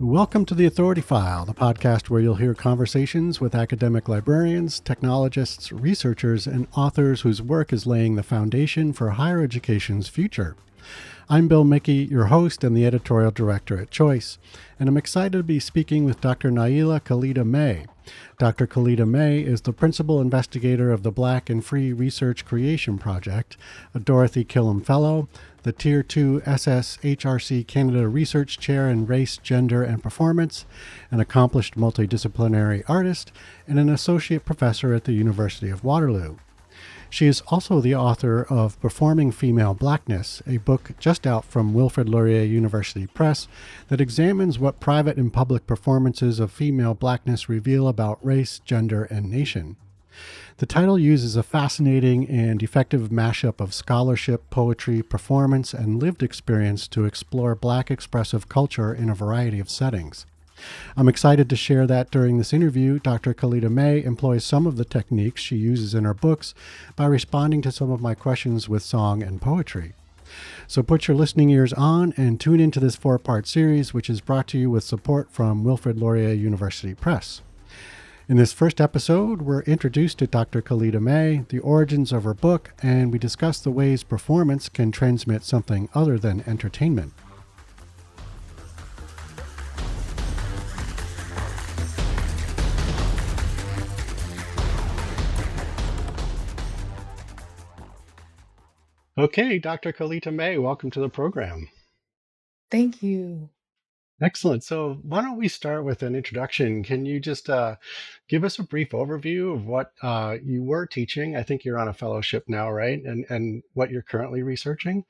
Welcome to the Authority File, the podcast where you'll hear conversations with academic librarians, technologists, researchers, and authors whose work is laying the foundation for higher education's future. I'm Bill Mickey, your host and the editorial director at Choice, and I'm excited to be speaking with Dr. Naila Khalida May. Dr. Khalida May is the principal investigator of the Black and Free Research Creation Project, a Dorothy Killam Fellow, the Tier 2 SSHRC Canada Research Chair in Race, Gender, and Performance, an accomplished multidisciplinary artist, and an associate professor at the University of Waterloo. She is also the author of Performing Female Blackness, a book just out from Wilfrid Laurier University Press that examines what private and public performances of female blackness reveal about race, gender, and nation. The title uses a fascinating and effective mashup of scholarship, poetry, performance, and lived experience to explore Black expressive culture in a variety of settings. I'm excited to share that during this interview, Dr. Khalida May employs some of the techniques she uses in her books by responding to some of my questions with song and poetry. So put your listening ears on and tune into this 4-part series, which is brought to you with support from Wilfrid Laurier University Press. In this first episode, we're introduced to Dr. Khalida May, the origins of her book, and we discuss the ways performance can transmit something other than entertainment. Okay, Dr. Khalida May, welcome to the program. Thank you. Excellent. So why don't we start with an introduction? Can you just give us a brief overview of what you were teaching? I think you're on a fellowship now, right? And what you're currently researching?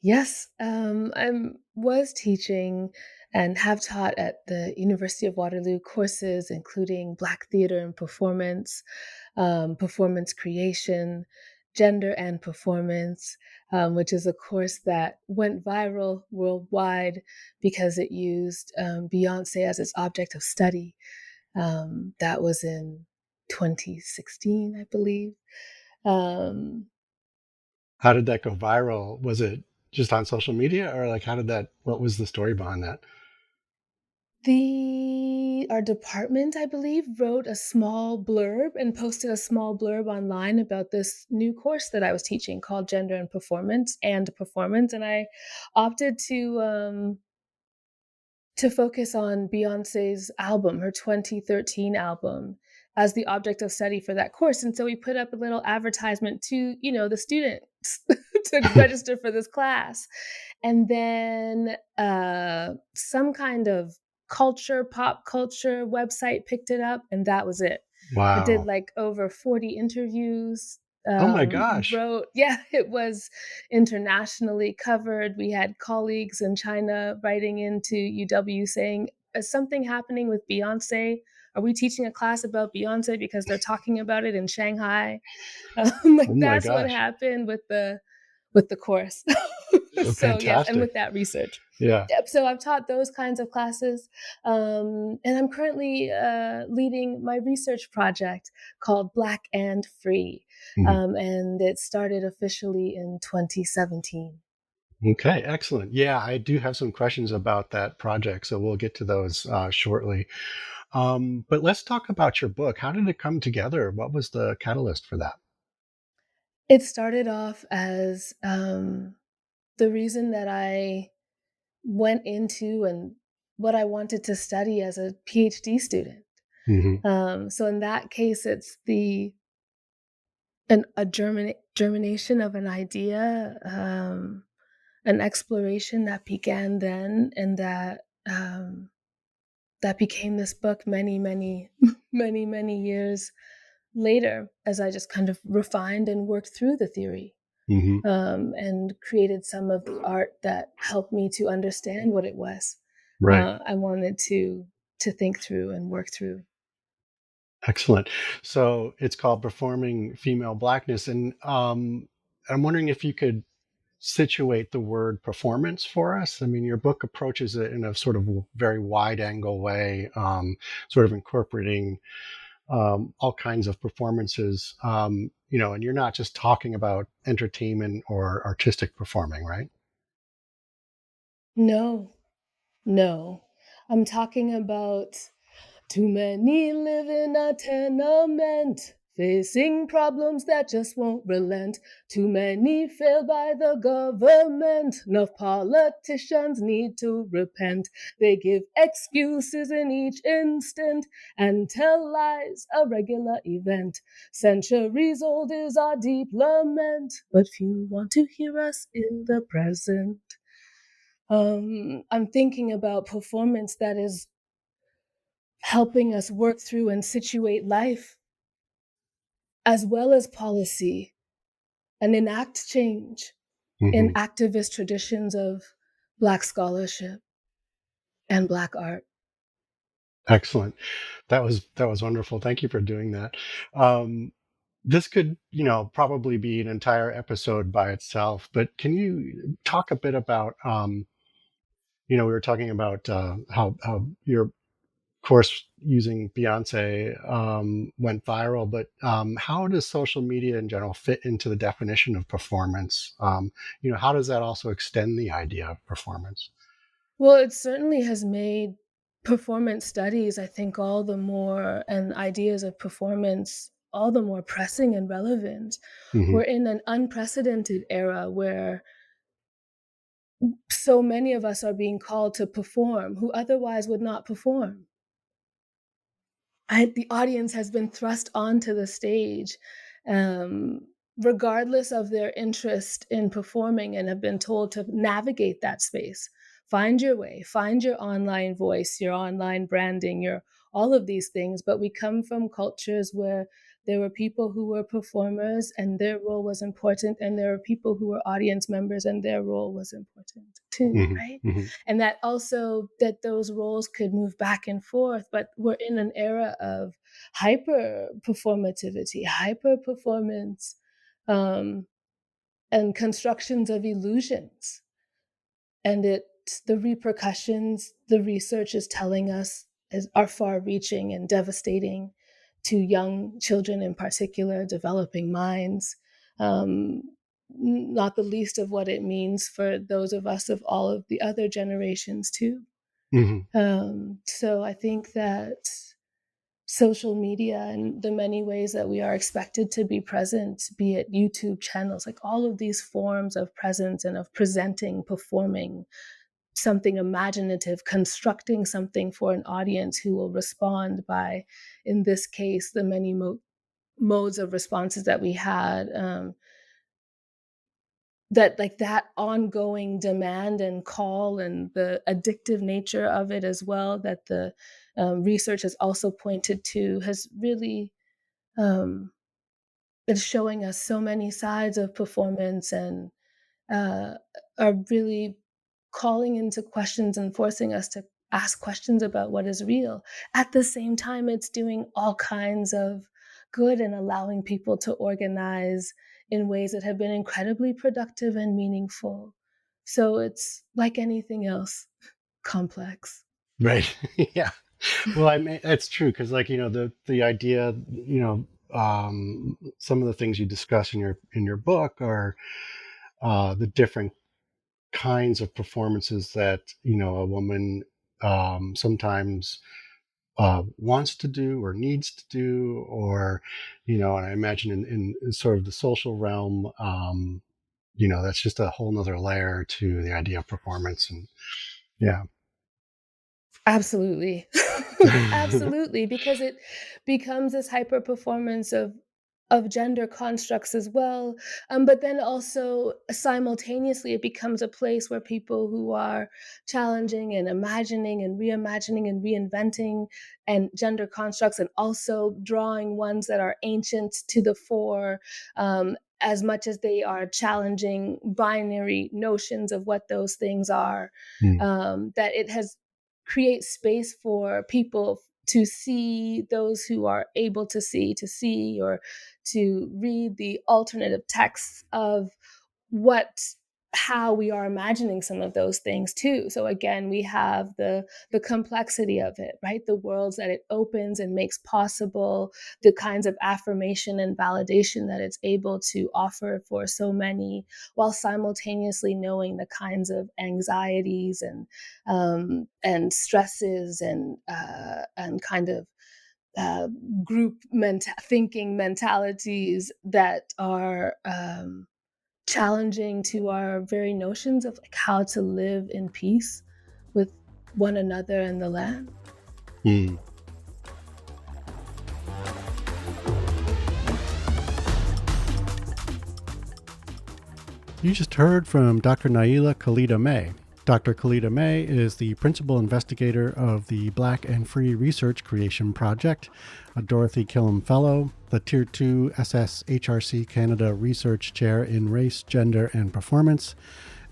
Yes, I was teaching and have taught at the University of Waterloo courses, including Black theater and performance, performance creation, gender and performance, which is a course that went viral worldwide because it used Beyonce as its object of study. That was in 2016, I believe. Um, How did that go viral? Was it just on social media or like what was the story behind that? Our department, I believe, wrote a small blurb and posted a small blurb online about this new course that I was teaching called Gender and Performance, and I opted to focus on Beyonce's album, her 2013 album, as the object of study for that course. And so we put up a little advertisement to, the students to register for this class. And then some kind of pop culture website picked it up, and that was it. I did Wow. like over 40 interviews. Oh my gosh. It was internationally covered. We had colleagues in China writing into UW saying, is something happening with Beyonce? Are we teaching a class about Beyonce because they're talking about it in Shanghai? Oh Like my that's what gosh. happened with the course. So yes, and Fantastic. with that research. Yeah. Yep. So I've taught those kinds of classes, and I'm currently leading my research project called Black and Free, Mhm. and it started officially in 2017. Okay, excellent. Yeah, I do have some questions about that project, so we'll get to those shortly. But let's talk about your book. How did it come together? What was the catalyst for that? It started off as the reason that I went into and what I wanted to study as a PhD student. Hmm. So in that case, it's a germination of an idea, an exploration that began then, and that became this book many, many, many years later, as I just kind of refined and worked through the theory, Hmm. and created some of the art that helped me to understand what it was Right. I wanted to think through and work through. Excellent. So it's called Performing Female Blackness. And I'm wondering if you could situate the word performance for us. I mean, your book approaches it in a sort of very wide angle way, sort of incorporating all kinds of performances, and you're not just talking about entertainment or artistic performing, right? No, no. I'm talking about too many live in a tenement, facing problems that just won't relent. Too many failed by the government. Enough politicians need to repent. They give excuses in each instant and tell lies a regular event. Centuries old is our deep lament, but few want to hear us in the present. I'm thinking about performance that is helping us work through and situate life, as well as policy, and enact change in Hmm. activist traditions of Black scholarship and Black art. Excellent. That was wonderful. Thank you for doing that. Um, this could, probably be an entire episode by itself, but can you talk a bit about, we were talking about how your course using Beyonce went viral, but how does social media in general fit into the definition of performance? How does that also extend the idea of performance? Well, it certainly has made performance studies, I think, all the more, and ideas of performance all the more pressing and relevant. Hmm. We're in an unprecedented era where so many of us are being called to perform who otherwise would not perform. The audience has been thrust onto the stage, um, regardless of their interest in performing, and have been told to navigate that space. Find your way, find your online voice, your online branding, your all of these things. But we come from cultures where there were people who were performers and their role was important, and there were people who were audience members and their role was important too, Hmm. right? Hmm. And that also that those roles could move back and forth, but we're in an era of hyper performativity, hyper performance, um, and constructions of illusions, and the repercussions the research is telling us are far reaching and devastating to young children in particular, developing minds, um, not the least of what it means for those of us of all of the other generations too. Hmm. So I think that social media and the many ways that we are expected to be present, be it YouTube channels, like all of these forms of presence and of presenting, performing something imaginative, constructing something for an audience who will respond by, in this case, the many modes of responses that we had. That like that ongoing demand and call and the addictive nature of it as well that the research has also pointed to has really um, is showing us so many sides of performance and uh, are really calling into questions and forcing us to ask questions about what is real. At the same time, it's doing all kinds of good and allowing people to organize in ways that have been incredibly productive and meaningful. So it's like anything else, complex. Right. Yeah. Well, I mean, that's true because, like, the idea, some of the things you discuss in your book are the different kinds of performances that a woman sometimes wants to do or needs to do, or and I imagine in sort of the social realm, that's just a whole nother layer to the idea of performance, and yeah. Absolutely. Absolutely, because it becomes this hyper performance of gender constructs as well. But then also simultaneously it becomes a place where people who are challenging and imagining and reimagining and reinventing and gender constructs and also drawing ones that are ancient to the fore, as much as they are challenging binary notions of what those things are, Mm. that it has create space for people to see those who are able to see or to read the alternative texts of what how we are imagining some of those things too. So again, we have the complexity of it, right? The worlds that it opens and makes possible, the kinds of affirmation and validation that it's able to offer for so many, while simultaneously knowing the kinds of anxieties and stresses and kind of uh, group thinking mentalities that are challenging to our very notions of like how to live in peace with one another and the land. Hmm. You just heard from Dr. Naila Khalida May. Dr. Khalida May is the principal investigator of the Black and Free Research Creation Project, a Dorothy Killam Fellow, the Tier 2 SSHRC Canada Research Chair in Race, Gender, and Performance,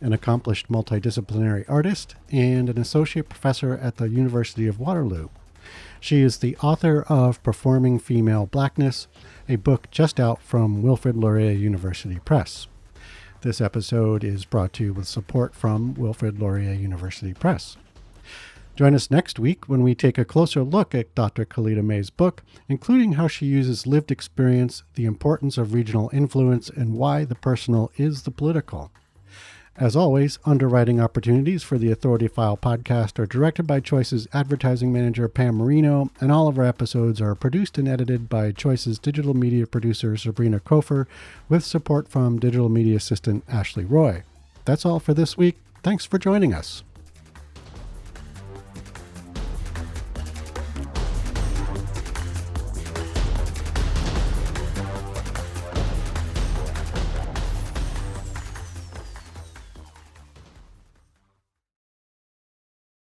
an accomplished multidisciplinary artist, and an associate professor at the University of Waterloo. She is the author of Performing Female Blackness, a book just out from Wilfrid Laurier University Press. This episode is brought to you with support from Wilfrid Laurier University Press. Join us next week when we take a closer look at Dr. Khalida May's book, including how she uses lived experience, the importance of regional influence, and why the personal is the political. As always, underwriting opportunities for the Authority File podcast are directed by Choice's advertising manager, Pam Marino, and all of our episodes are produced and edited by Choice's digital media producer, Sabrina Kofer, with support from digital media assistant, Ashley Roy. That's all for this week. Thanks for joining us.